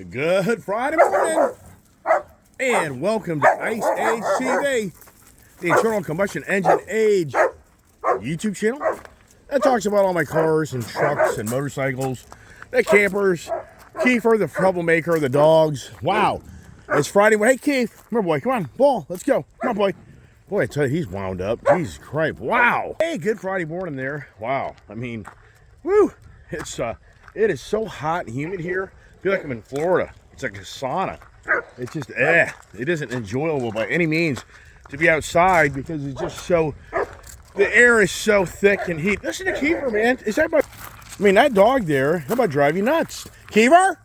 Good Friday morning, and welcome to Ice Age TV, the Internal Combustion Engine Age YouTube channel that talks about all my cars and trucks and motorcycles, the campers, Kiefer, the troublemaker, the dogs. Wow, it's Friday. Hey, Keith, come here, boy. Come on, ball. Let's go. Come on, boy. Boy, I tell you, he's wound up. Jesus Christ. Wow. Hey, good Friday morning there. Wow. I mean, woo. It is so hot and humid here. I feel like I'm in Florida. It's like a sauna. It's just, it isn't enjoyable by any means to be outside because it's just so, the air is so thick and heat. Listen to Kiefer, man. Is that about, I mean, that dog there, how about drive you nuts? Kiefer?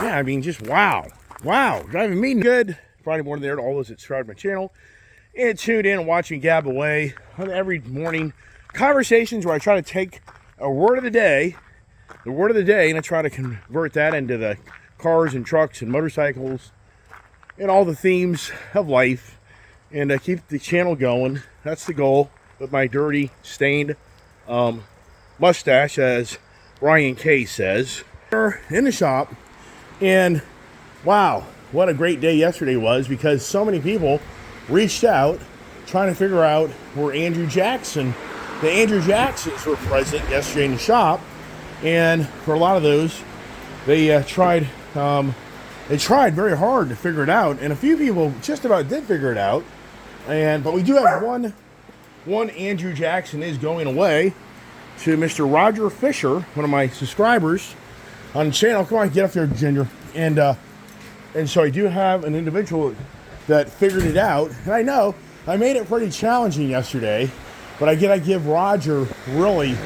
Yeah, I mean, just wow. Wow. Driving me good. Friday morning there to all those that subscribe to my channel and tuned in and watching Gab Away on every morning. Conversations where I try to take a word of the day, and I try to convert that into the cars and trucks and motorcycles and all the themes of life and keep the channel going. That's the goal with my dirty, stained mustache, as Brian K says. We're in the shop, and wow, what a great day yesterday was, because so many people reached out trying to figure out where Andrew Jackson. The Andrew Jacksons were present yesterday in the shop, and for a lot of those, they tried very hard to figure it out, and a few people just about did figure it out. But we do have one Andrew Jackson is going away to Mr. Roger Fisher, one of my subscribers on the channel. Come on, get up there, Ginger. And so I do have an individual that figured it out, and I know I made it pretty challenging yesterday. But I gotta give Roger really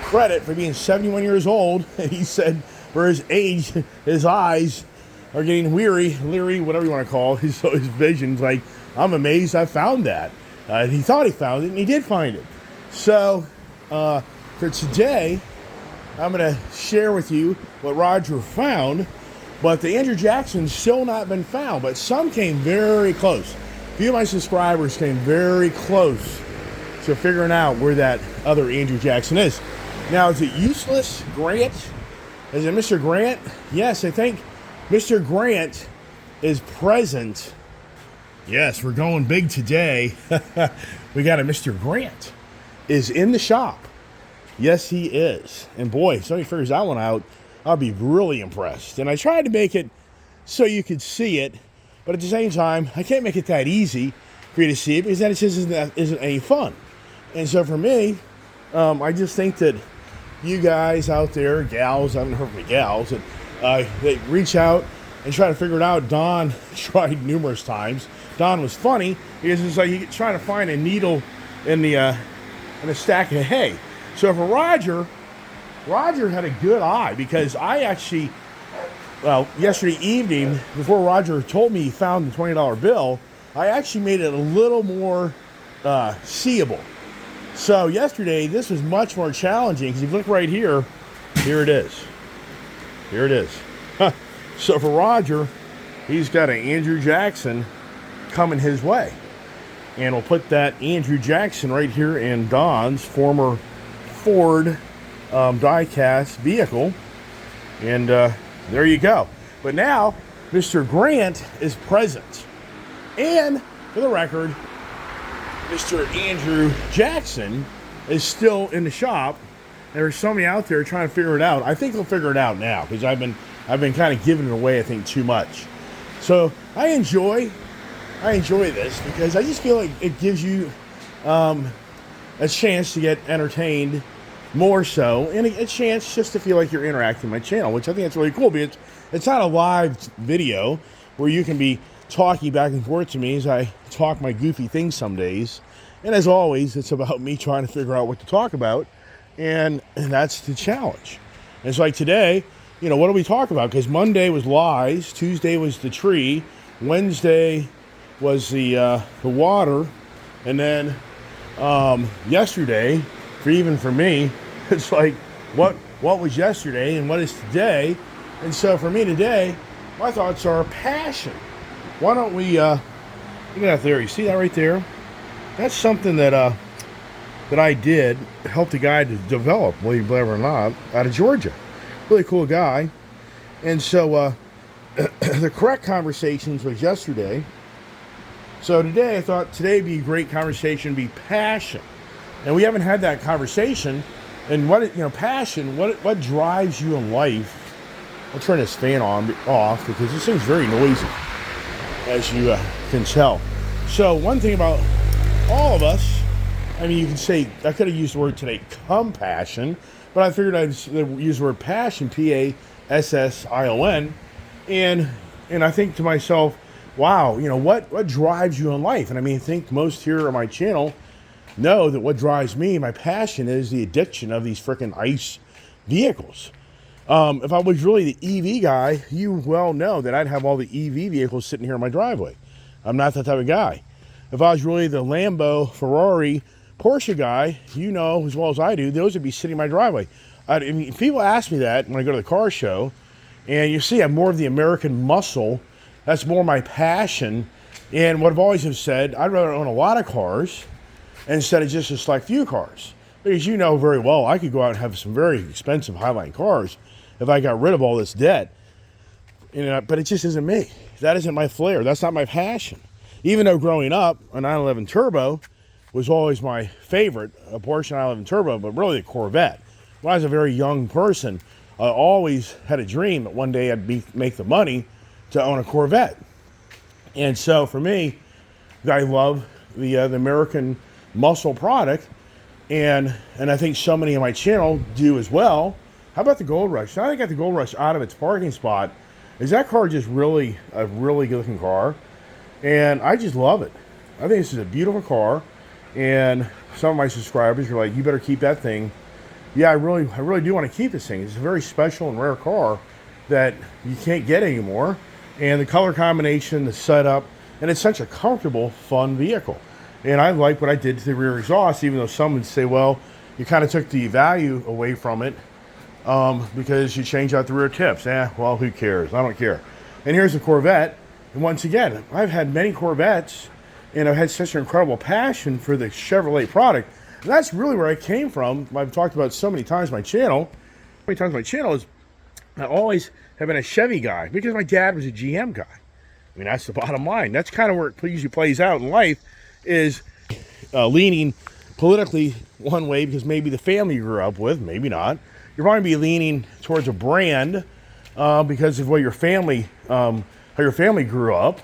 credit for being 71 years old. He said for his age, his eyes are getting leery, whatever you want to call it. His vision's like, I'm amazed I found that. He thought he found it, and he did find it. So for today, I'm gonna share with you what Roger found. But the Andrew Jackson's still not been found. But some came very close. A few of my subscribers came very close to figuring out where that other Andrew Jackson is. Now, is it Useless Grant? Is it Mr. Grant? Yes, I think Mr. Grant is present. Yes, we're going big today. We got a Mr. Grant is in the shop. Yes, he is. And boy, if somebody figures that one out, I'll be really impressed. And I tried to make it so you could see it, but at the same time, I can't make it that easy for you to see it, because then it just isn't any fun. And so for me, I just think that you guys out there, gals, I haven't heard from the gals, that they reach out and try to figure it out. Don tried numerous times. Don was funny because it's like he's trying to find a needle in a stack of hay. So for Roger had a good eye, because I actually, yesterday evening, before Roger told me he found the $20 bill, I actually made it a little more seeable. So yesterday, this was much more challenging, because if you look right here, here it is. Here it is. So for Roger, he's got an Andrew Jackson coming his way. And we'll put that Andrew Jackson right here in Don's former Ford die-cast vehicle. And there you go. But now, Mr. Grant is present. And for the record, Mr. Andrew Jackson is still in the shop. There's somebody out there trying to figure it out. I think they'll figure it out now, because I've been kind of giving it away, I think, too much. So I enjoy this, because I just feel like it gives you a chance to get entertained more so, and a chance just to feel like you're interacting with my channel, which I think that's really cool, because it's not a live video where you can be talking back and forth to me as I talk my goofy things some days. And as always, it's about me trying to figure out what to talk about, and that's the challenge. And it's like today, what do we talk about? Because Monday was lies, Tuesday was the tree, Wednesday was the water, and then yesterday, for me, it's like what was yesterday and what is today. And so for me today, my thoughts are passion. Why don't we look at that there? You see that right there? That's something that I did help the guy to develop, believe it or not, out of Georgia. Really cool guy. And so the correct conversations was yesterday. So today I thought today would be a great conversation, be passion. And we haven't had that conversation. And passion, what drives you in life? I'll turn this fan off because this thing's very noisy, as you can tell. So one thing about all of us, I mean, you can say, I could have used the word today, compassion, but I figured I'd use the word passion, Passion. And I think to myself, wow, what drives you in life? And I mean, I think most here on my channel know that what drives me, my passion, is the addiction of these freaking ICE vehicles. If I was really the EV guy, you well know that I'd have all the EV vehicles sitting here in my driveway. I'm not that type of guy. If I was really the Lambo, Ferrari, Porsche guy, you know as well as I do, those would be sitting in my driveway. I mean, people ask me that when I go to the car show, and you see I'm more of the American muscle. That's more my passion. And what I've always have said, I'd rather own a lot of cars instead of just a select few cars. Because you know very well, I could go out and have some very expensive Highline cars if I got rid of all this debt. But it just isn't me. That isn't my flair. That's not my passion. Even though growing up, a 911 Turbo was always my favorite, a Porsche 911 Turbo, but really a Corvette. When I was a very young person, I always had a dream that one day I'd make the money to own a Corvette. And so for me, I love the American muscle product, and I think so many on my channel do as well. How about the Gold Rush? Now I got the Gold Rush out of its parking spot. Is that car just really a really good looking car? And I just love it. I think this is a beautiful car, and some of my subscribers are like, you better keep that thing. Yeah, I really do want to keep this thing. It's a very special and rare car that you can't get anymore. And the color combination, the setup, and it's such a comfortable, fun vehicle. And I like what I did to the rear exhaust, even though some would say, well, you kind of took the value away from it because you changed out the rear tips. Well, who cares? I don't care. And here's the Corvette. And once again, I've had many Corvettes, and I've had such an incredible passion for the Chevrolet product. And that's really where I came from. I've talked about so many times on my channel. Is I always have been a Chevy guy because my dad was a GM guy. I mean, that's the bottom line. That's kind of where it usually plays out in life, is leaning politically one way because maybe the family you grew up with, maybe not. You're probably be leaning towards a brand because of what your family, how your family grew up,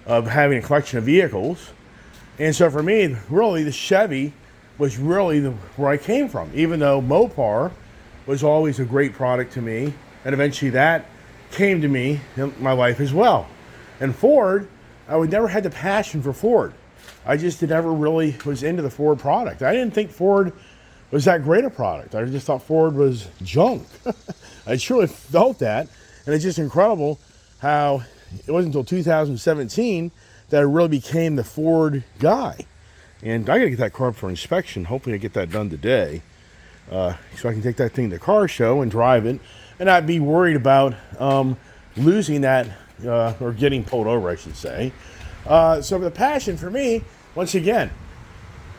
of having a collection of vehicles. And so for me, really, the Chevy was really where I came from, even though Mopar was always a great product to me, and eventually that came to me in my life as well. And Ford, I would never had the passion for Ford. I just never really was into the Ford product. I didn't think Ford was that great a product. I just thought Ford was junk. I truly felt that, and it's just incredible how it wasn't until 2017 that I really became the Ford guy. And I gotta get that car up for inspection. Hopefully I get that done today. So I can take that thing to the car show and drive it and not be worried about losing that or getting pulled over, I should say. So the passion for me, once again,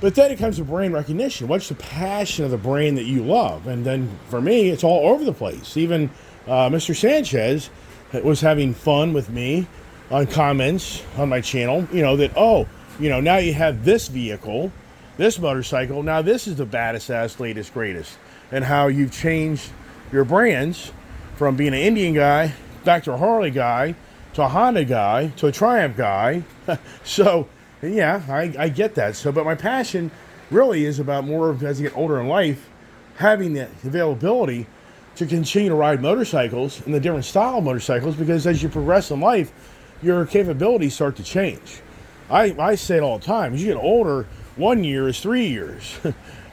but then it comes to brand recognition. What's the passion of the brand that you love? And then for me, it's all over the place. Even Mr. Sanchez was having fun with me on comments on my channel, now you have this vehicle, this motorcycle, now this is the baddest ass, latest, greatest. And how you've changed your brands from being an Indian guy back to a Harley guy to a Honda guy to a Triumph guy. So, yeah, I get that. So, but my passion really is about more of, as you get older in life, having the availability to continue to ride motorcycles and the different style of motorcycles, because as you progress in life, your capabilities start to change. I say it all the time. As you get older, 1 year is 3 years.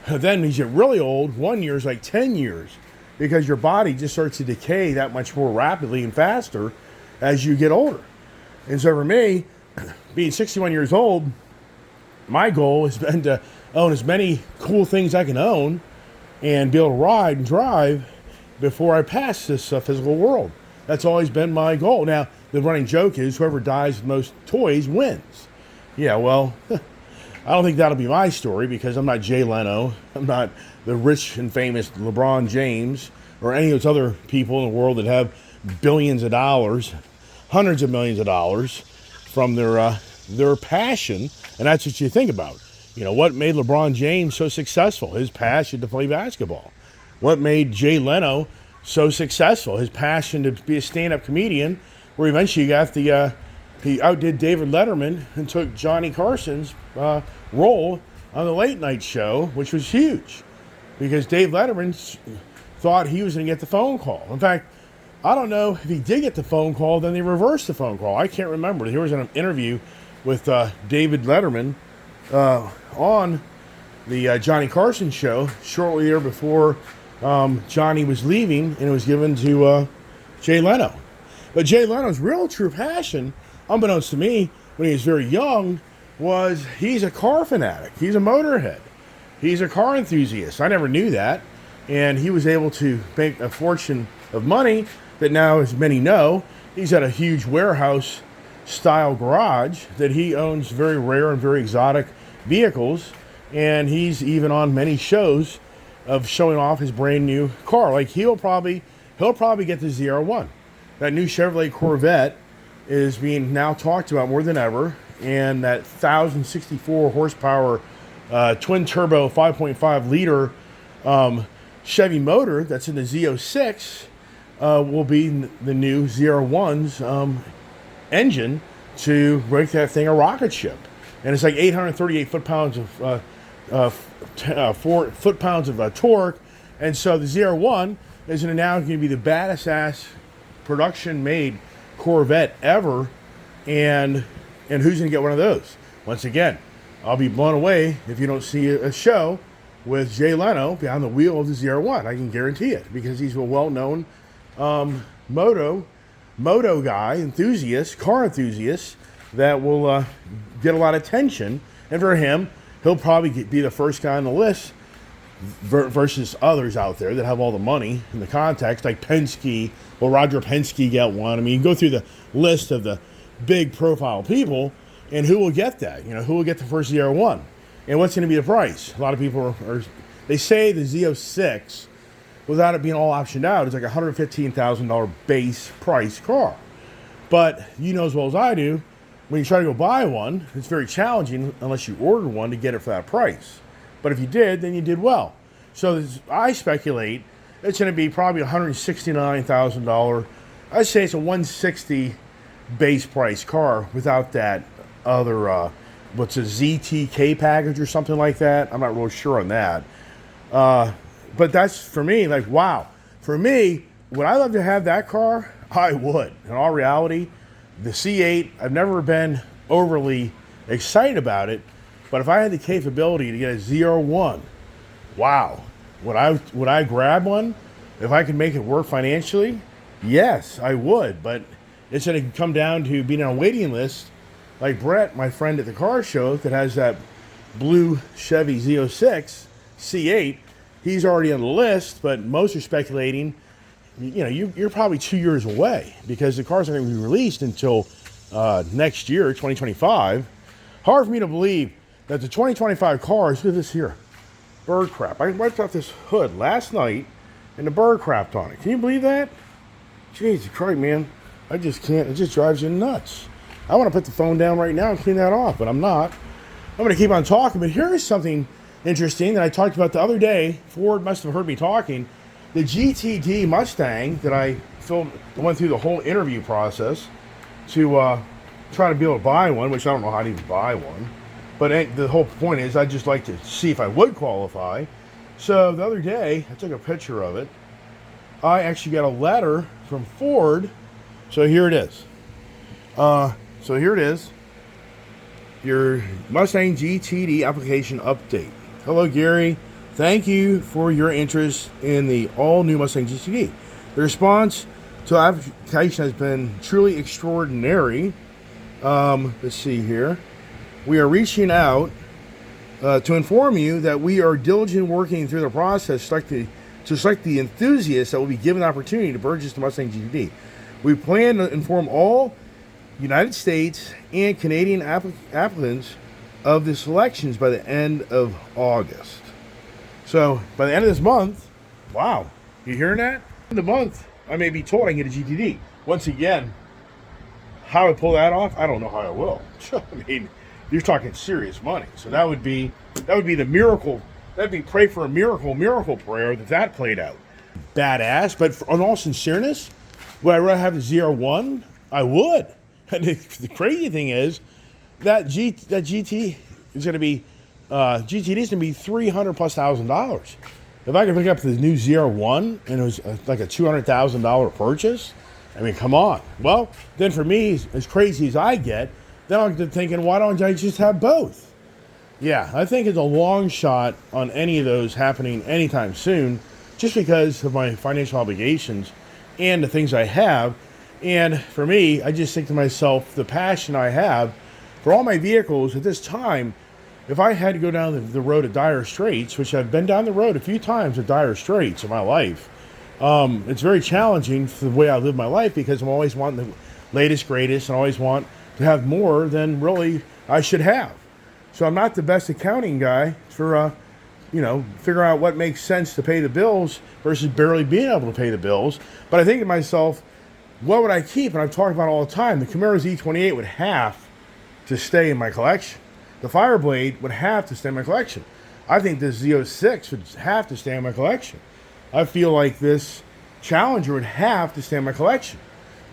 Then as you get really old, 1 year is like 10 years, because your body just starts to decay that much more rapidly and faster as you get older. And so for me, being 61 years old, my goal has been to own as many cool things I can own and be able to ride and drive before I pass this physical world. That's always been my goal. Now, the running joke is whoever dies with most toys wins. Yeah, well, I don't think that'll be my story, because I'm not Jay Leno. I'm not the rich and famous LeBron James or any of those other people in the world that have billions of dollars, hundreds of millions of dollars from their passion. And that's what you think about. You know, what made LeBron James so successful? His passion to play basketball. What made Jay Leno so successful? His passion to be a stand-up comedian, where eventually he outdid David Letterman and took Johnny Carson's role on the Late Night Show, which was huge because Dave Letterman thought he was going to get the phone call. In fact, I don't know if he did get the phone call, then they reversed the phone call. I can't remember. There was an interview with David Letterman on the Johnny Carson show shortly there before Johnny was leaving, and it was given to Jay Leno. But Jay Leno's real true passion, unbeknownst to me, when he was very young, was he's a car fanatic. He's a motorhead. He's a car enthusiast. I never knew that. And he was able to make a fortune of money that now, as many know, he's at a huge warehouse-style garage that he owns very rare and very exotic vehicles. And he's even on many shows of showing off his brand new car. Like he'll probably get the ZR1. That new Chevrolet Corvette is being now talked about more than ever, and that 1,064 horsepower twin turbo 5.5 liter Chevy motor that's in the Z06 will be the new ZR1's engine to make that thing a rocket ship. And it's like 838 foot-pounds of torque. And so the ZR1 is now going to be the baddest ass production-made Corvette ever. And who's going to get one of those? Once again, I'll be blown away if you don't see a show with Jay Leno behind the wheel of the ZR1. I can guarantee it, because he's a well-known moto guy, enthusiast, car enthusiast, that will get a lot of attention. And for him, he'll probably be the first guy on the list versus others out there that have all the money in the context, like Penske. Will Roger Penske get one? I mean, you go through the list of the big profile people, and who will get that? You know, who will get the first ZR1? And what's going to be the price? A lot of people they say the Z06, without it being all optioned out, is like a $115,000 base price car. But you know as well as I do, when you try to go buy one, it's very challenging unless you order one to get it for that price. But if you did, then you did well. So I speculate it's going to be probably $169,000. I'd say it's a $160,000 base price car without that other, what's a ZTK package or something like that. I'm not real sure on that. But that's, for me, like, wow. For me, would I love to have that car? I would. In all reality, the C8, I've never been overly excited about it, but if I had the capability to get a ZR1, wow. Would I grab one? If I could make it work financially? Yes, I would. But it's going to come down to being on a waiting list, like Brett, my friend at the car show, that has that blue Chevy Z06 C8. He's already on the list, but most are speculating, you know, you're probably 2 years away, because the car's not going to be released until next year, 2025. Hard for me to believe that the 2025 cars, look at this here, bird crap. I wiped out this hood last night, and the bird crapped on it. Can you believe that? Jesus Christ, man. I just can't. It just drives you nuts. I want to put the phone down right now and clean that off, but I'm not. I'm going to keep on talking, but here is something interesting that I talked about the other day. Ford must have heard me talking. The GTD Mustang that I went through the whole interview process to try to be able to buy one, which I don't know how to even buy one. But the whole point is I'd just like to see if I would qualify. So the other day, I took a picture of it. I actually got a letter from Ford. So here it is. Your Mustang GTD application update. Hello, Gary. Thank you for your interest in the all-new Mustang GTD. The response to the application has been truly extraordinary. Let's see here. We are reaching out to inform you that we are diligently working through the process to select the enthusiasts that will be given the opportunity to purchase the Mustang GTD. We plan to inform all United States and Canadian applicants of the selections by the end of August. So by the end of this month, wow, you hearing that? In the month I may be told I can get a GTD. Once again, how I pull that off, I don't know how I will. I mean, you're talking serious money. So that would be the miracle. That'd be pray for a miracle prayer that played out. Badass. But in all sincereness, would I rather have the ZR1? I would. And the crazy thing is that GT is going to be GTD is going to be $300,000+. If I could pick up the new ZR1 and it was like a $200,000 purchase, I mean, come on. Well, then for me, as crazy as I get, then I'm thinking, why don't I just have both? Yeah, I think it's a long shot on any of those happening anytime soon, just because of my financial obligations and the things I have. And for me, I just think to myself, the passion I have for all my vehicles at this time, if I had to go down the road of dire straits, which I've been down the road a few times at dire straits in my life, it's very challenging for the way I live my life because I'm always wanting the latest, greatest, and always want to have more than really I should have. So I'm not the best accounting guy for, figuring out what makes sense to pay the bills versus barely being able to pay the bills. But I think to myself, what would I keep? And I've talked about it all the time. The Camaro Z28 would have to stay in my collection. The Fireblade would have to stay in my collection. I think this Z06 would have to stay in my collection. I feel like this Challenger would have to stay in my collection.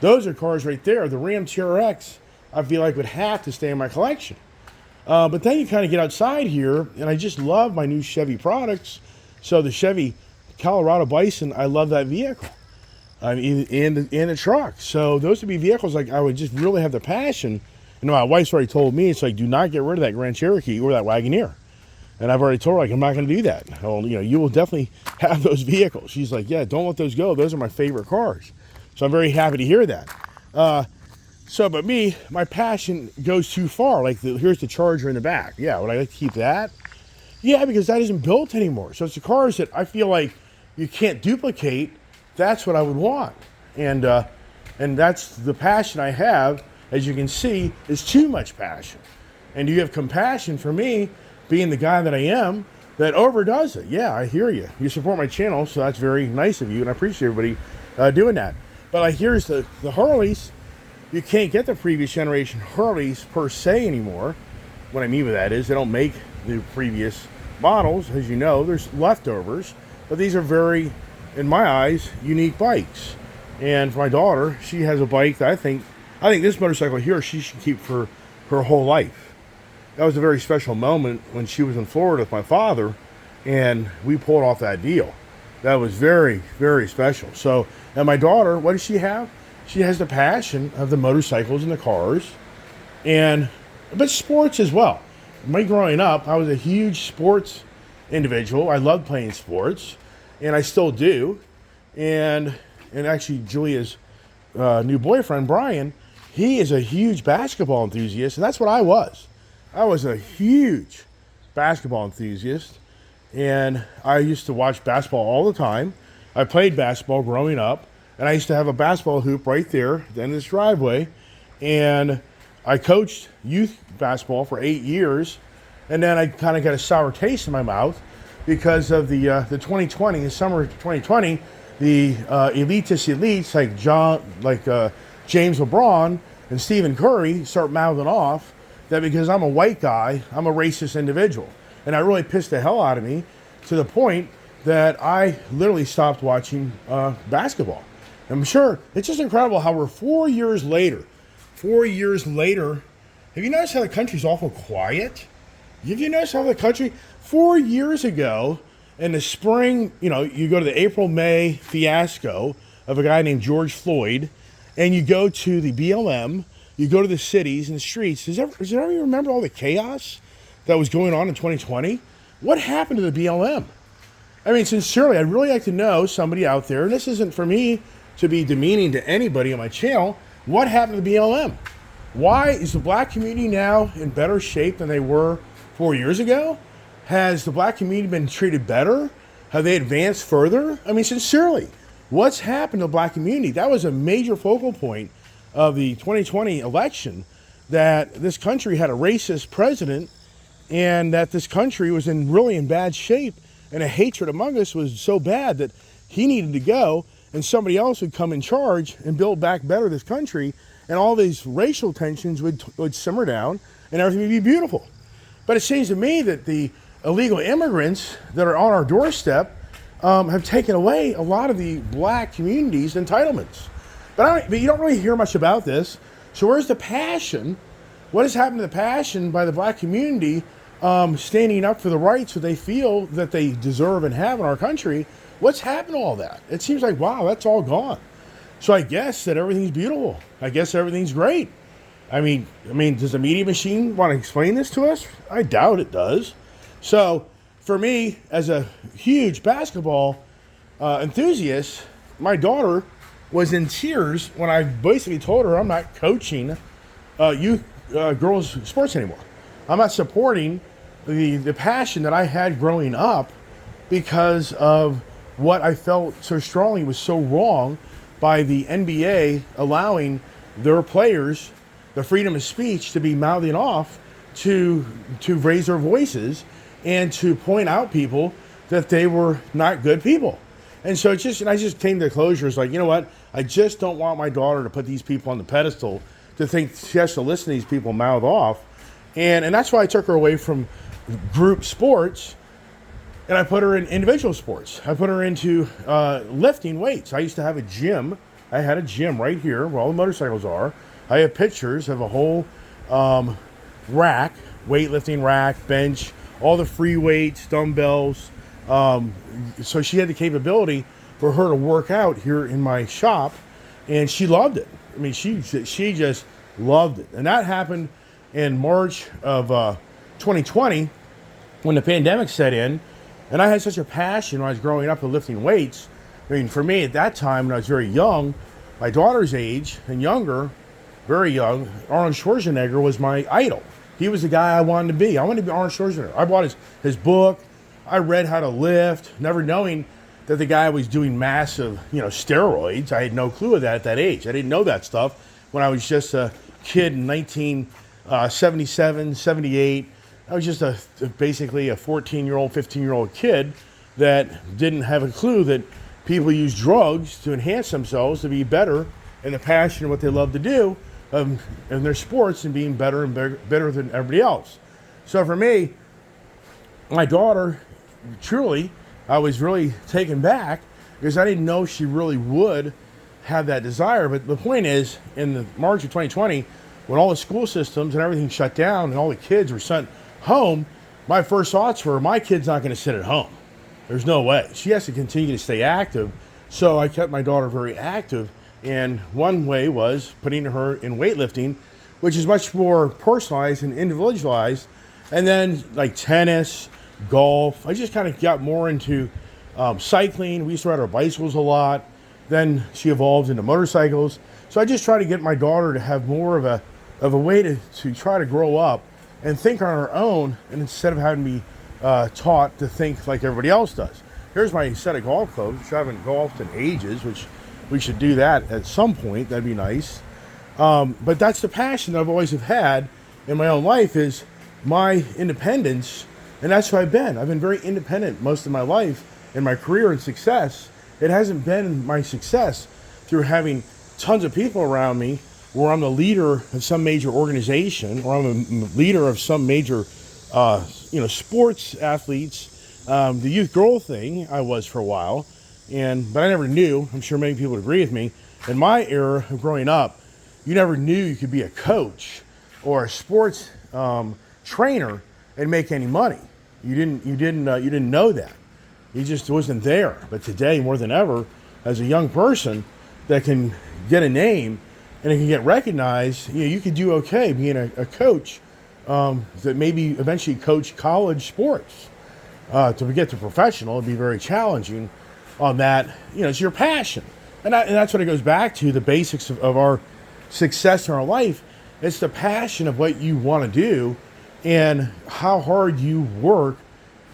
Those are cars right there. The Ram TRX, I feel like would have to stay in my collection. But then you kind of get outside here, and I just love my new Chevy products. So the Chevy Colorado Bison, I love that vehicle. And the truck. So those would be vehicles like I would just really have the passion. And my wife's already told me, it's like, do not get rid of that Grand Cherokee or that Wagoneer. And I've already told her, like, I'm not going to do that. Well, you will definitely have those vehicles. She's like, yeah, don't let those go. Those are my favorite cars. So I'm very happy to hear that. But me, my passion goes too far. Like, here's the Charger in the back. Yeah, would I like to keep that? Yeah, because that isn't built anymore. So it's the cars that I feel like you can't duplicate. That's what I would want. And that's the passion I have. As you can see, is too much passion. And you have compassion for me, being the guy that I am, that overdoes it. Yeah, I hear you. You support my channel, so that's very nice of you, and I appreciate everybody doing that. But here's the Harleys. You can't get the previous generation Harleys per se anymore. What I mean by that is they don't make the previous models. As you know, there's leftovers. But these are very, in my eyes, unique bikes. And for my daughter, she has a bike that I think this motorcycle here she should keep for her whole life. That was a very special moment when she was in Florida with my father, and we pulled off that deal. That was very, very special. So, and my daughter, what does she have? She has the passion of the motorcycles and the cars, but sports as well. Growing up, I was a huge sports individual. I loved playing sports, and I still do. And actually, Julia's new boyfriend, Brian, he is a huge basketball enthusiast, and that's what I was. I was a huge basketball enthusiast, and I used to watch basketball all the time. I played basketball growing up, and I used to have a basketball hoop right there at the end of this driveway, and I coached youth basketball for 8 years, and then I kind of got a sour taste in my mouth because of the 2020, the summer of 2020, the elitist elites like James LeBron and Stephen Curry start mouthing off that because I'm a white guy, I'm a racist individual. And that really pissed the hell out of me to the point that I literally stopped watching basketball. I'm sure it's just incredible how we're 4 years later. 4 years later, have you noticed how the country's awful quiet? Have you noticed how the country, 4 years ago, in the spring, you go to the April-May fiasco of a guy named George Floyd, and you go to the BLM, you go to the cities and the streets. Does everybody remember all the chaos that was going on in 2020? What happened to the BLM? I mean, sincerely, I'd really like to know, somebody out there, and this isn't for me to be demeaning to anybody on my channel, what happened to the BLM? Why is the black community now in better shape than they were 4 years ago? Has the black community been treated better? Have they advanced further? I mean, sincerely, what's happened to the black community? That was a major focal point of the 2020 election, that this country had a racist president and that this country was really in bad shape, and a hatred among us was so bad that he needed to go. and somebody else would come in charge and build back better this country, and all these racial tensions would simmer down, and everything would be beautiful. But it seems to me that the illegal immigrants that are on our doorstep have taken away a lot of the black community's entitlements. But you don't really hear much about this. So where's the passion? What has happened to the passion by the black community standing up for the rights that they feel that they deserve and have in our country? What's happened to all that? It seems like, wow, that's all gone. So I guess that everything's beautiful. I guess everything's great. I mean, does the media machine want to explain this to us? I doubt it does. So for me, as a huge basketball enthusiast, my daughter was in tears when I basically told her I'm not coaching youth girls sports anymore. I'm not supporting the passion that I had growing up because of what I felt so strongly was so wrong by the NBA allowing their players the freedom of speech to be mouthing off to raise their voices and to point out people that they were not good people. And so I just came to closure. It's like, you know what? I just don't want my daughter to put these people on the pedestal to think she has to listen to these people mouth off. And that's why I took her away from group sports and I put her in individual sports. I put her into lifting weights. I used to have a gym. I had a gym right here where all the motorcycles are. I have pictures of a whole rack, weightlifting rack, bench, all the free weights, dumbbells. So she had the capability for her to work out here in my shop, and she loved it. I mean, she just loved it. And that happened in March of 2020 when the pandemic set in. And I had such a passion when I was growing up of lifting weights. I mean, for me at that time when I was very young, my daughter's age and younger, very young, Arnold Schwarzenegger was my idol. He was the guy I wanted to be. I wanted to be Arnold Schwarzenegger. I bought his book. I read how to lift, never knowing that the guy was doing massive, steroids. I had no clue of that at that age. I didn't know that stuff when I was just a kid in 1977, 78. I was just basically a 14-year-old, 15-year-old kid that didn't have a clue that people use drugs to enhance themselves to be better in the passion of what they love to do in their sports and being better and better than everybody else. So for me, my daughter, truly, I was really taken back because I didn't know she really would have that desire. But the point is, in the March of 2020, when all the school systems and everything shut down and all the kids were sent home, my first thoughts were, my kid's not going to sit at home. There's no way. She has to continue to stay active. So I kept my daughter very active. And one way was putting her in weightlifting, which is much more personalized and individualized. And then like tennis, golf. I just kind of got more into cycling. We used to ride our bicycles a lot. Then she evolved into motorcycles. So I just try to get my daughter to have more of a way to try to grow up and think on her own, and instead of having to be taught to think like everybody else does. Here's my set of golf clubs, which I haven't golfed in ages, which we should do that at some point. That'd be nice. But that's the passion that I've always have had in my own life, is my independence. And that's who I've been. I've been very independent most of my life in my career and success. It hasn't been my success through having tons of people around me where I'm the leader of some major organization or I'm a leader of some major, sports athletes. The youth girl thing I was for a while, but I never knew. I'm sure many people would agree with me. In my era of growing up, you never knew you could be a coach or a sports trainer and make any money. You didn't know that. It just wasn't there. But today, more than ever, as a young person that can get a name and it can get recognized, you could do okay being a coach that maybe eventually coach college sports. To get to professional, it'd be very challenging on that. It's your passion. And that's what it goes back to, the basics of our success in our life. It's the passion of what you want to do and how hard you work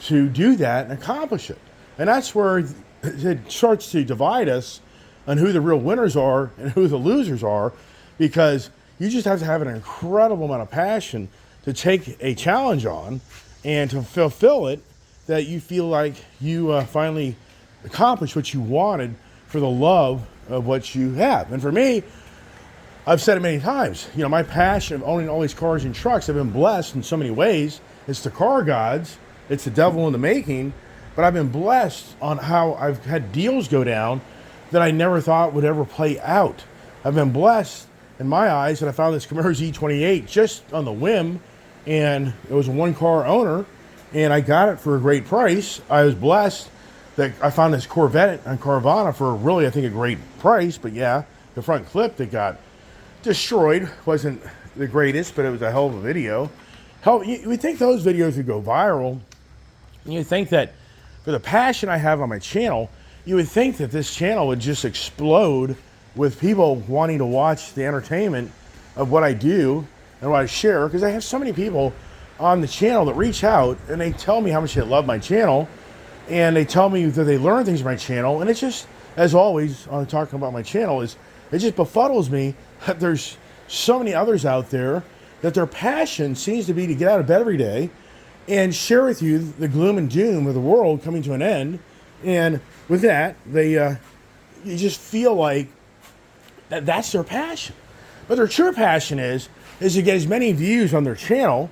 to do that and accomplish it. And that's where it starts to divide us on who the real winners are and who the losers are, because you just have to have an incredible amount of passion to take a challenge on and to fulfill it, that you feel like you finally accomplished what you wanted for the love of what you have. And for me, I've said it many times, you know, my passion of owning all these cars and trucks, I've been blessed in so many ways. It's the car gods, it's the devil in the making, but I've been blessed on how I've had deals go down that I never thought would ever play out. I've been blessed in my eyes that I found this Camaro Z28 just on the whim, and it was a one-car owner, and I got it for a great price. I was blessed that I found this Corvette on Carvana for really, I think, a great price, but yeah, the front clip that got destroyed wasn't the greatest, but it was a hell of a video. Hell, you would think those videos would go viral. You think that for the passion I have on my channel, you would think that this channel would just explode with people wanting to watch the entertainment of what I do and what I share, because I have so many people on the channel that reach out and they tell me how much they love my channel, and they tell me that they learn things from my channel, and it's just, as always, on talking about my channel, is it just befuddles me that there's so many others out there that their passion seems to be to get out of bed every day and share with you the gloom and doom of the world coming to an end. And with that, they you just feel like that's their passion. But their true passion is to get as many views on their channel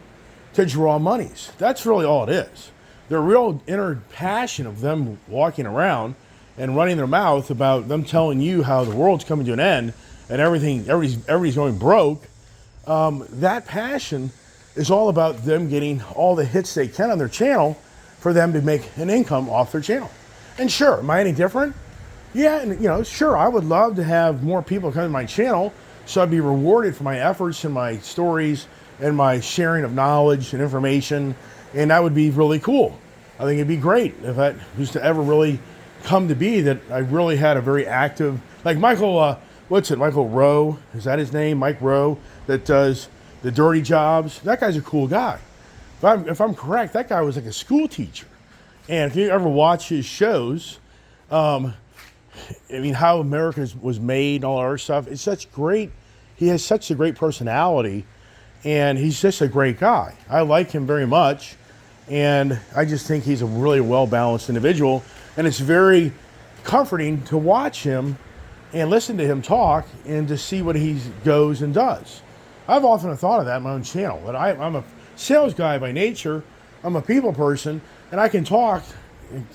to draw monies. That's really all it is. Their real inner passion of them walking around and running their mouth about them telling you how the world's coming to an end and everybody's going broke, that passion is all about them getting all the hits they can on their channel for them to make an income off their channel. And sure, am I any different? Yeah, and you know, sure, I would love to have more people come to my channel so I'd be rewarded for my efforts and my stories and my sharing of knowledge and information, and that would be really cool. I think it'd be great if that was to ever really come to be, that I really had a very active, like Michael, Michael Rowe, is that his name? Mike Rowe, that does the dirty jobs. That guy's a cool guy. If I'm correct, that guy was like a school teacher. And if you ever watch his shows, I mean, how America was made and all our stuff, it's such great, he has such a great personality, and he's just a great guy. I like him very much, and I just think he's a really well-balanced individual, and it's very comforting to watch him and listen to him talk and to see what he goes and does. I've often thought of that in my own channel, that I'm a sales guy by nature, I'm a people person, and I can talk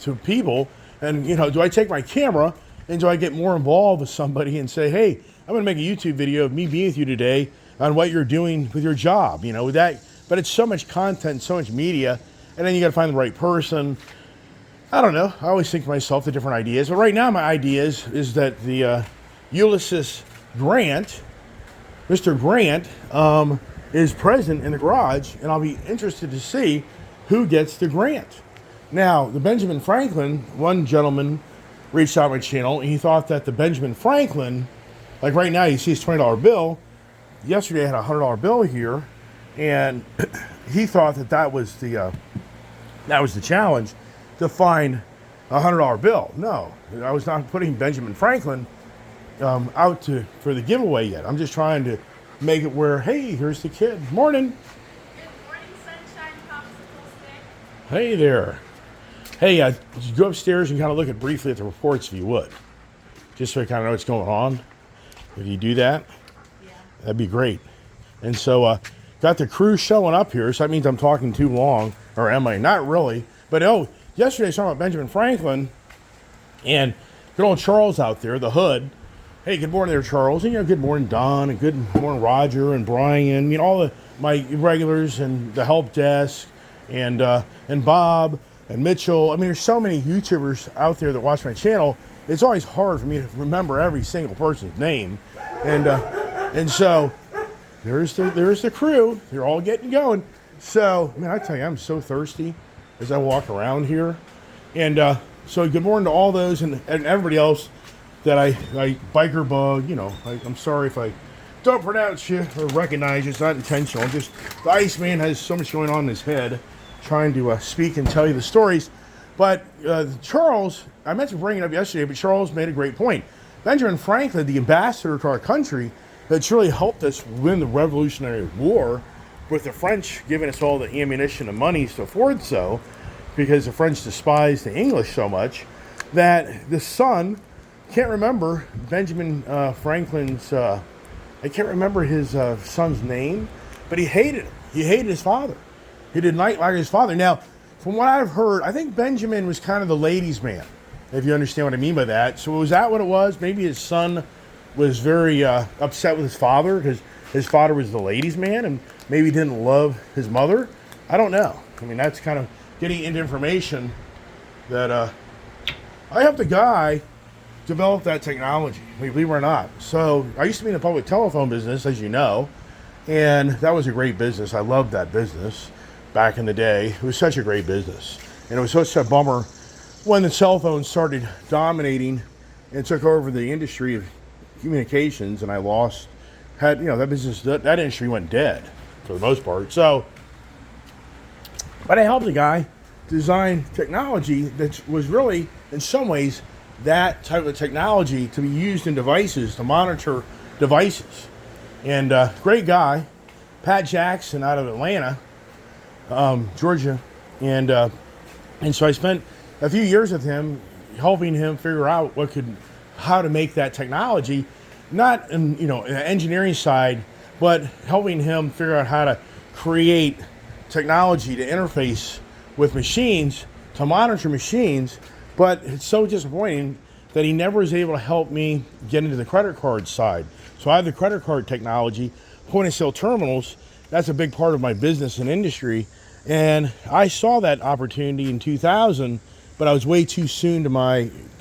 to people, and you know, do I take my camera and do I get more involved with somebody and say, hey, I'm gonna make a YouTube video of me being with you today on what you're doing with your job, you know, that, but it's so much content, so much media, and then you gotta find the right person. I don't know, I always think to myself the different ideas, but right now my idea is that the Ulysses Grant, Mr. Grant, is present in the garage, and I'll be interested to see who gets the grant. Now, the Benjamin Franklin, one gentleman reached out to my channel, and he thought that the Benjamin Franklin, like right now you see his $20 bill, yesterday I had a $100 bill here, and he thought that was the challenge, to find a $100 bill. No, I was not putting Benjamin Franklin out for the giveaway yet. I'm just trying to make it where, hey, here's the kid. Morning. Good morning, sunshine popsicle stick. Hey there. Hey, just go upstairs and kind of look briefly at the reports if you would. Just so I kind of know what's going on. If you do that, Yeah. that'd be great. And so, got the crew showing up here, so that means I'm talking too long, or am I? Not really. But yesterday I was talking about Benjamin Franklin, and good old Charles out there, the hood. Hey, good morning there, Charles. And, you know, good morning, Don, and good morning, Roger, and Brian. You know, all my regulars and the help desk, and Bob, and Mitchell. I mean, there's so many YouTubers out there that watch my channel. It's always hard for me to remember every single person's name. And so there's the crew. They're all getting going. So, man, I tell you, I'm so thirsty as I walk around here. And so good morning to all those and everybody else that I biker bug. You know, I'm sorry if I don't pronounce you or recognize you. It's not intentional. Just the Iceman has so much going on in his head trying to speak and tell you the stories. But Charles, I meant to bring it up yesterday, but Charles made a great point. Benjamin Franklin, the ambassador to our country, that's really helped us win the Revolutionary War, with the French giving us all the ammunition and monies to afford so, because the French despised the English so much, that the son can't remember Benjamin Franklin's, I can't remember his son's name, but he hated him. He hated his father. He did not like his father. Now, from what I've heard, I think Benjamin was kind of the ladies' man, if you understand what I mean by that. So was that what it was? Maybe his son was very upset with his father because his father was the ladies' man and maybe didn't love his mother. I don't know. I mean, that's kind of getting into information that I helped a guy develop that technology, believe it or not. So I used to be in the public telephone business, as you know, and that was a great business. I loved that business back in the day. It was such a great business. And it was such a bummer when the cell phone started dominating and took over the industry of communications, and I that business, that industry went dead for the most part. So, but I helped a guy design technology that was really, in some ways, that type of technology to be used in devices, to monitor devices. And great guy, Pat Jackson out of Atlanta, Georgia, and so I spent a few years with him, helping him figure out how to make that technology, not in the engineering side, but helping him figure out how to create technology to interface with machines, to monitor machines. But it's so disappointing that he never was able to help me get into the credit card side. So I have the credit card technology, point of sale terminals. That's a big part of my business and industry. And I saw that opportunity in 2000, but I was way too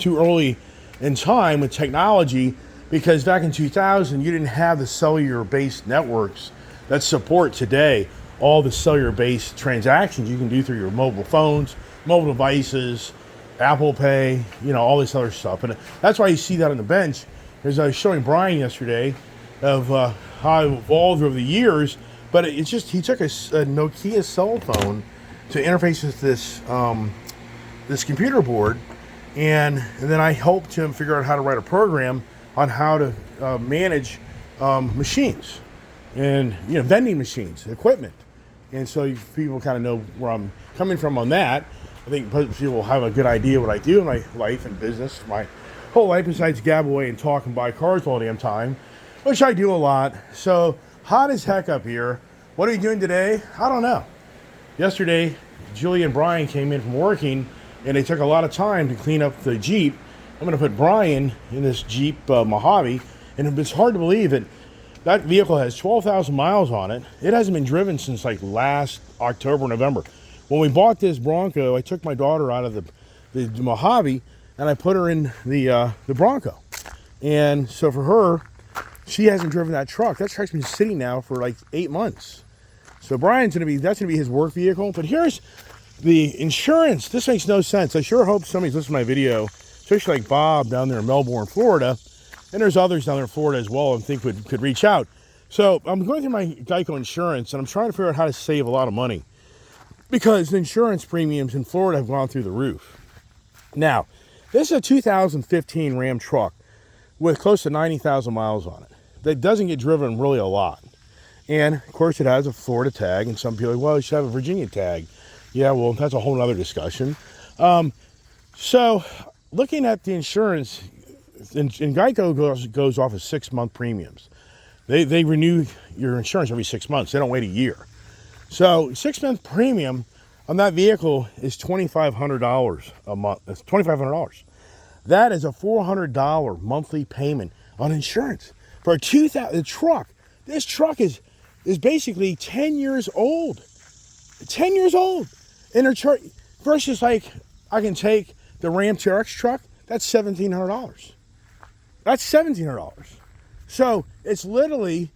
early in time with technology, because back in 2000, you didn't have the cellular-based networks that support today all the cellular-based transactions you can do through your mobile phones, mobile devices, Apple Pay, all this other stuff. And that's why you see that on the bench. As I was showing Brian yesterday of how it evolved over the years, but it's just, he took a Nokia cell phone to interface with this computer board, and then I helped him figure out how to write a program on how to manage machines and vending machines, equipment. And so people kind of know where I'm coming from on that. I think people have a good idea what I do in my life and business, my whole life, besides gab away and talk and buy cars all the damn time, which I do a lot. So hot as heck up here. What are you doing today? I don't know. Yesterday, Julie and Brian came in from working, and they took a lot of time to clean up the Jeep. I'm going to put Brian in this Jeep Mojave, and it's hard to believe that vehicle has 12,000 miles on it. It hasn't been driven since like last October, November. When we bought this Bronco, I took my daughter out of the Mojave, and I put her in the Bronco. And so for her, she hasn't driven that truck. That truck's been sitting now for like 8 months. So that's going to be his work vehicle. But here's the insurance. This makes no sense. I sure hope somebody's listening to my video, especially like Bob down there in Melbourne, Florida. And there's others down there in Florida as well, I think could reach out. So I'm going through my Geico insurance, and I'm trying to figure out how to save a lot of money, because the insurance premiums in Florida have gone through the roof. Now, this is a 2015 Ram truck with close to 90,000 miles on it that doesn't get driven really a lot. And, of course, it has a Florida tag, and some people are like, well, it should have a Virginia tag. Yeah, well, that's a whole other discussion. So, looking at the insurance, and Geico goes off of 6-month premiums. They renew your insurance every 6 months. They don't wait a year. So 6-month premium on that vehicle is $2,500 a month. It's $2,500. That is a $400 monthly payment on insurance for a 2000 truck. This truck is basically 10 years old. 10 years old. And versus like I can take the Ram TRX truck. That's $1,700. That's $1,700. So it's literally,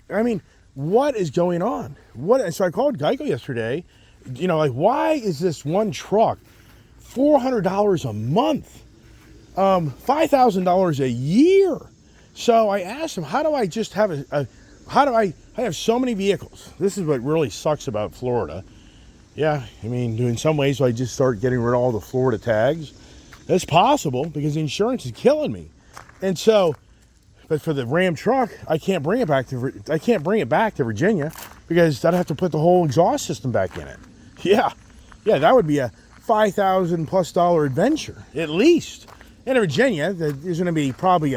I mean, what is going on? So I called Geico yesterday. Why is this one truck $400 a month, $5,000 a year? So I asked him, how do I just have I have so many vehicles? This is what really sucks about Florida. Yeah, I mean, in some ways, I just start getting rid of all the Florida tags. That's possible because the insurance is killing me. And so, but for the Ram truck, I can't bring it back to Virginia because I'd have to put the whole exhaust system back in it. Yeah, that would be a $5,000+ adventure at least. And in Virginia, there's going to be probably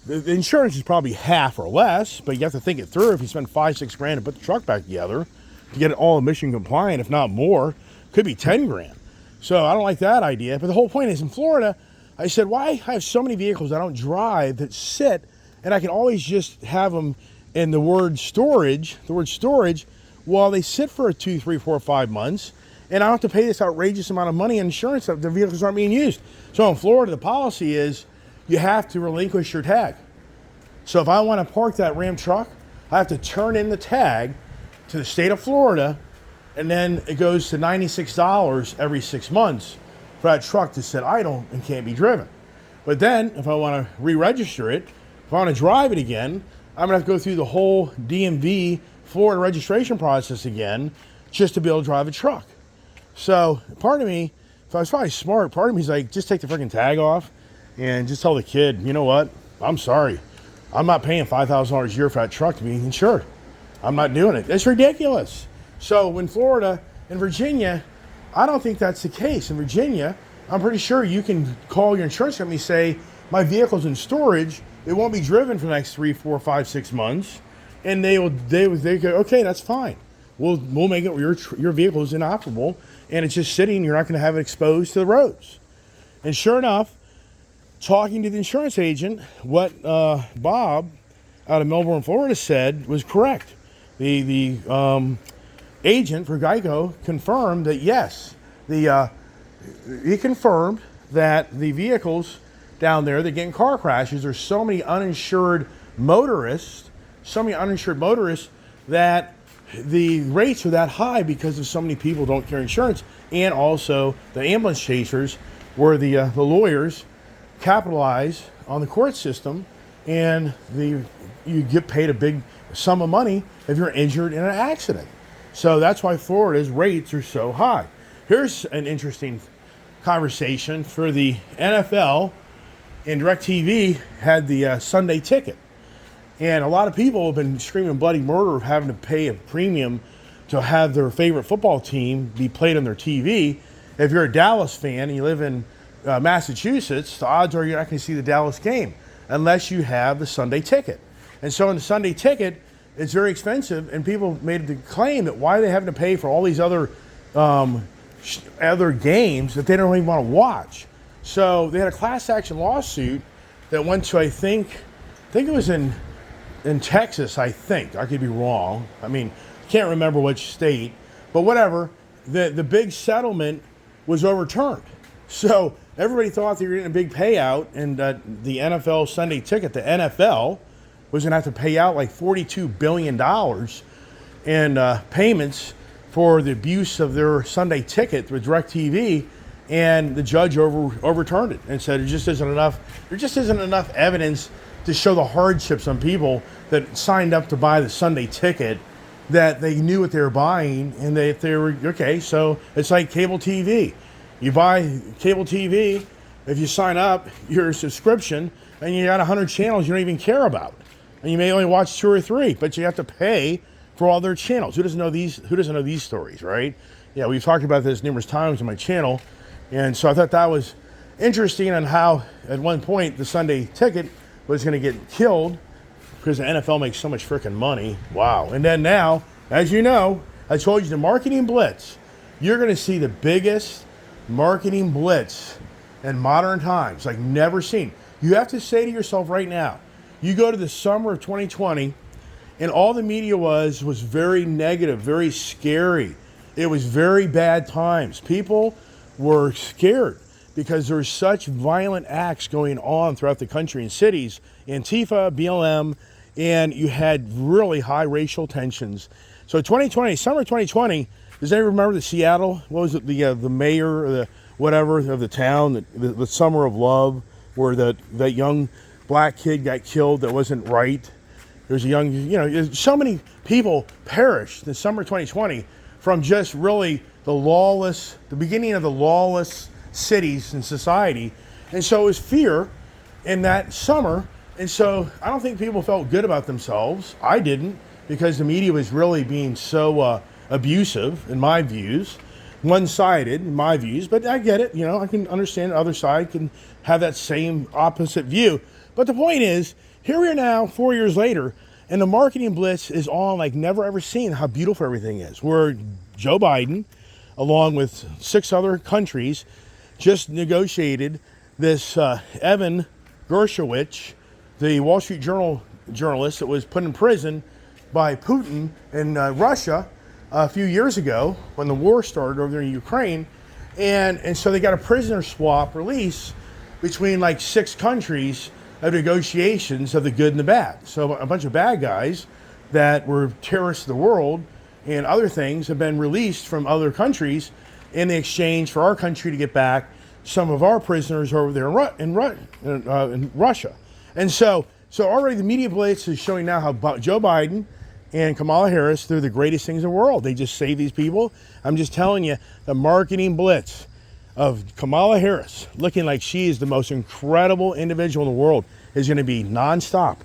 the insurance is probably half or less, but you have to think it through. If you spend $5-6 to put the truck back together to get it all emission compliant, if not more, could be 10 grand. So I don't like that idea. But the whole point is, in Florida, I said, why I have so many vehicles I don't drive that sit, and I can always just have them in the word storage, while they sit for 2, 3, 4, 5 months, and I don't have to pay this outrageous amount of money in insurance if the vehicles aren't being used. So in Florida, the policy is you have to relinquish your tag. So if I want to park that Ram truck, I have to turn in the tag to the state of Florida, and then it goes to $96 every 6 months for that truck to sit idle and can't be driven. But then if I want to re-register it, if I want to drive it again, I'm going to have to go through the whole DMV Florida registration process again just to be able to drive a truck. So part of me, if I was probably smart, part of me is like, just take the freaking tag off and just tell the kid, you know what, I'm sorry. I'm not paying $5,000 a year for that truck to be insured. I'm not doing it. It's ridiculous. So in Florida and Virginia, I don't think that's the case. In Virginia, I'm pretty sure you can call your insurance company and say, my vehicle's in storage. It won't be driven for the next 3, 4, 5, 6 months. And they go, okay, that's fine. We'll make it your vehicle is inoperable and it's just sitting. You're not going to have it exposed to the roads. And sure enough, talking to the insurance agent, what Bob out of Melbourne, Florida said was correct. The agent for Geico confirmed that yes, he confirmed that the vehicles down there that get in car crashes, there's so many uninsured motorists that the rates are that high because of so many people don't carry insurance, and also the ambulance chasers, where the lawyers capitalize on the court system, and you get paid a big sum of money if you're injured in an accident. So that's why Florida's rates are so high. Here's an interesting conversation for the NFL, and DirecTV had the Sunday ticket. And a lot of people have been screaming bloody murder of having to pay a premium to have their favorite football team be played on their TV. If you're a Dallas fan and you live in Massachusetts, the odds are you're not going to see the Dallas game unless you have the Sunday ticket. And so in the Sunday ticket, it's very expensive, and people made the claim that why are they having to pay for all these other games that they don't even want to watch. So they had a class action lawsuit that went to, I think it was in Texas, I think. I could be wrong. I mean, can't remember which state, but whatever. The big settlement was overturned. So everybody thought they were getting a big payout, and the NFL Sunday ticket, the NFL, was going to have to pay out like $42 billion in payments for the abuse of their Sunday ticket with DirecTV, and the judge overturned it and said there just isn't enough evidence to show the hardships on people that signed up to buy the Sunday ticket, that they knew what they were buying, and they were okay. So it's like cable TV. You buy cable TV, if you sign up your subscription, and you got 100 channels you don't even care about, and you may only watch 2 or 3, but you have to pay for all their channels. Who doesn't know these stories, right? Yeah, we've talked about this numerous times on my channel, and so I thought that was interesting on how at one point the Sunday ticket was going to get killed because the NFL makes so much freaking money. Wow. And then now, as you know, I told you the marketing blitz. You're going to see the biggest marketing blitz in modern times, like never seen. You have to say to yourself right now, you go to the summer of 2020, and all the media was very negative, very scary. It was very bad times. People were scared because there were such violent acts going on throughout the country in cities, Antifa, BLM, and you had really high racial tensions. So 2020, summer 2020, does anyone remember the Seattle? What was it? The mayor or the whatever of the town, the summer of love, where that young black kid got killed that wasn't right. There's a young, so many people perished in summer 2020 from just really the beginning of the lawless cities and society. And so it was fear in that summer. And so I don't think people felt good about themselves. I didn't, because the media was really being so abusive in my views. one-sided in my views, but I get it. You know, I can understand the other side can have that same opposite view. But the point is, here we are now, 4 years later, and the marketing blitz is on like never ever seen how beautiful everything is. Where Joe Biden, along with 6 other countries, just negotiated this Evan Gershowitz, the Wall Street Journal journalist that was put in prison by Putin in Russia a few years ago when the war started over there in Ukraine. And so they got a prisoner swap release between like 6 countries of negotiations of the good and the bad. So a bunch of bad guys that were terrorists of the world and other things have been released from other countries in the exchange for our country to get back some of our prisoners over there in Russia. And so already the media blitz is showing now how Joe Biden and Kamala Harris, they're the greatest things in the world. They just save these people. I'm just telling you, the marketing blitz of Kamala Harris, looking like she is the most incredible individual in the world, is going to be nonstop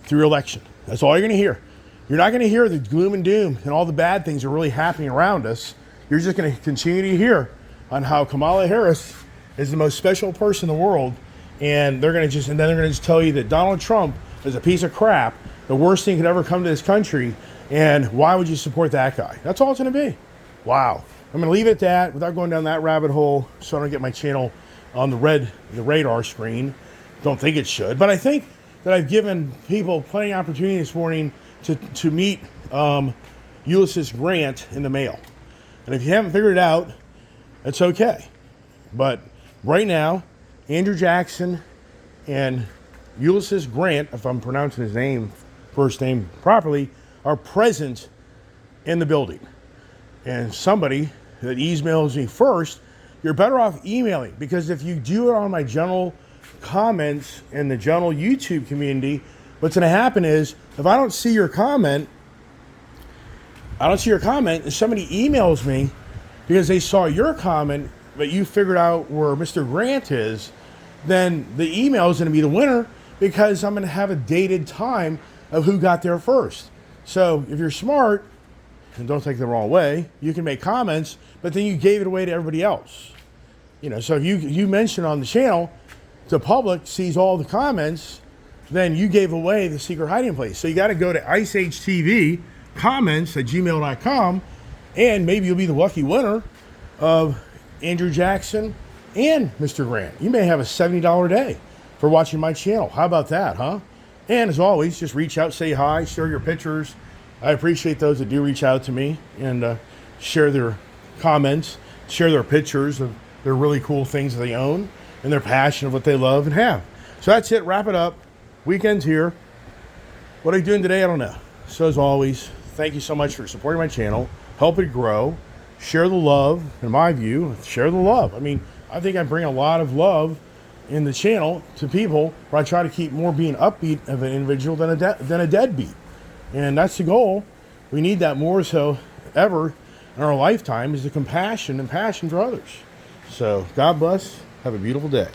through election. That's all you're going to hear. You're not going to hear the gloom and doom and all the bad things that are really happening around us. You're just going to continue to hear on how Kamala Harris is the most special person in the world. And they're going to just tell you that Donald Trump is a piece of crap, the worst thing could ever come to this country, and why would you support that guy? That's all it's going to be. Wow. I'm going to leave it at that without going down that rabbit hole so I don't get my channel on the radar screen. Don't think it should. But I think that I've given people plenty of opportunity this morning to meet Ulysses Grant in the mail. And if you haven't figured it out, it's okay. But right now, Andrew Jackson and Ulysses Grant, if I'm pronouncing his first name properly, are present in the building. And somebody that emails me first, you're better off emailing, because if you do it on my general comments in the general YouTube community, what's going to happen is if I don't see your comment, and somebody emails me because they saw your comment, but you figured out where Mr. Grant is, then the email is going to be the winner, because I'm going to have a dated time of who got there first. So if you're smart, and don't take it the wrong way, you can make comments, but then you gave it away to everybody else. You know, so if you mention on the channel, the public sees all the comments, then you gave away the secret hiding place. So you got to go to IceAgeTV comments@gmail.com, and maybe you'll be the lucky winner of Andrew Jackson and Mr. Grant. You may have a $70 day for watching my channel. How about that, huh? And as always, just reach out, say hi, share your pictures. I appreciate those that do reach out to me and share their comments, share their pictures of their really cool things that they own and their passion of what they love and have. So that's it. Wrap it up. Weekend's here. What are you doing today? I don't know. So as always, thank you so much for supporting my channel. Help it grow. Share the love. In my view, share the love. I mean, I think I bring a lot of love in the channel to people, where I try to keep more being upbeat of an individual than a deadbeat. And that's the goal. We need that more so ever in our lifetime, is the compassion and passion for others. So God bless. Have a beautiful day.